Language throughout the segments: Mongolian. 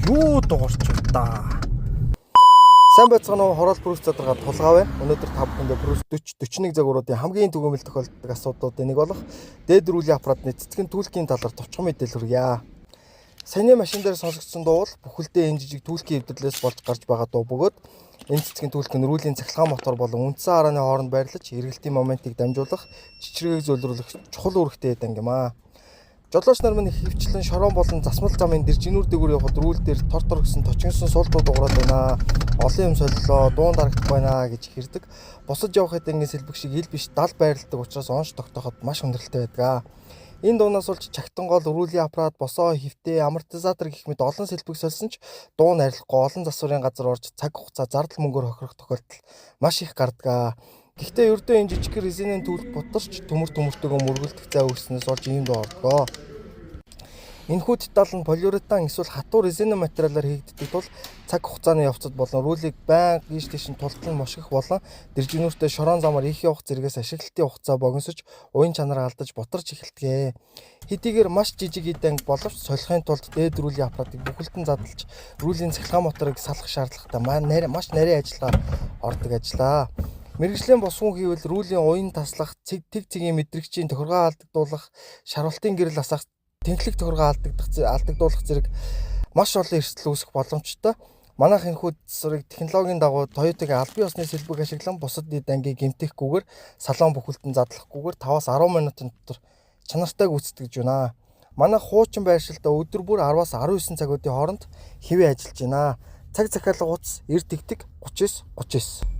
Юу дуурч удаа. Сайн байцгаана уу? Хороол Прүс задаргаа тулгаав. Өнөөдөр та бүхэндээ Прүс 40 41 загваруудын хамгийн түгээмэл тохиолддог асуудлуудын нэг болох дээд рүүлийн аппаратны цэцгэн түүхлийн талаар товчхон мэдээлэл хүргье. Саяны машин дээр сонсогдсон дуу бол бүхэлдээ энэ жижиг түүхлийн эвдэрлээс болж гарч байгаа дуу бөгөөд энэ цэцгэн түүх нь рүүлийн цахилгаан мотор болон үндсэн харааны хооронд байрлаж эргэлтийн моментыг дамжуулах, чичрэгийг зөвлөрүүлэх чухал үүрэгтэй байдаг юм аа. Жолооч нар минь хөвчлэн шорон болон засмал замын дэржинүүр дээгүүр явхад рүүл дээр тор гэсэн точгонсон суултууд уграад байна. Олон юм солилоо, дуун дарагдах байна гэж хэрдэг. Босож явах хэдэн сэлбэг шиг ил биш дал байрладаг учраас онш тогтооход маш хүндрэлтэй байдаг. Энэ дуунаас болж чагтан гол рүүлийн аппарат, босоо, хөвтөө, амортизатор гэх мэт олон сэлбэг сольсон ч дуун арилахгүй олон засварын газар орж цаг хугацаа зардал мөнгөөр хохирох тохиолдол маш их гардаг. Гэхдээ ердөө энэ жижиг резинийн түүх бутарч төмөртэйгөө мөргөлдөх зай үүснээс болж ийм дуу ордог. Энэхүү деталь нь полиуретан эсвэл хатуу резинен материалаар хийгддэг тул цаг хугацааны явцад болон рүүлийг байнга ийш тийш нь тултал мошгох болон дэржинүүртэй шорон замаар их явах зэрэгээс ашиглалтын хугацаа богиносож уян чанараа алдаж бутарч эхэлдэг. Хэдийгээр маш жижиг идэанг боловч солихын тулд дээд рүүлийн аппаратыг бүхэлдэн задлж рүүлийн цахилгаан моторыг салах шаардлагатай маш нарийн ажиллагаа ордог ажиллаа. Мэргэжлийн босгон хийвэл рүүлийн уян таслах, тэг цэгийн мэдрэгчийн тохиргоо алдагдуулах, шарвалтын гэрэл асах, тэнхлэг тохиргоо алдагдуулах зэрэг маш олон эрсдэл үүсэх боломжтой. Манайх энэхүү засварыг технологийн дагуу Toyota-гийн албан ёсны сэлбэг ашиглан бусад дэд ангийг гэмтээхгүйгээр салон бүхэлдэн задлахгүйгээр 5-аас 10 минутын дотор чанартай гүйцэтгэж байна. Манайх хуучин байршилтаа өдөр бүр 10-аас 19 цагуудын хооронд хэвээ ажиллаж байна. Цаг захиалга утас 90 39 39.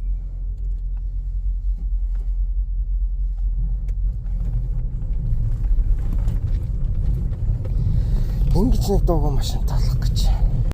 Ингэж нэг дуугаа машин талах гэж.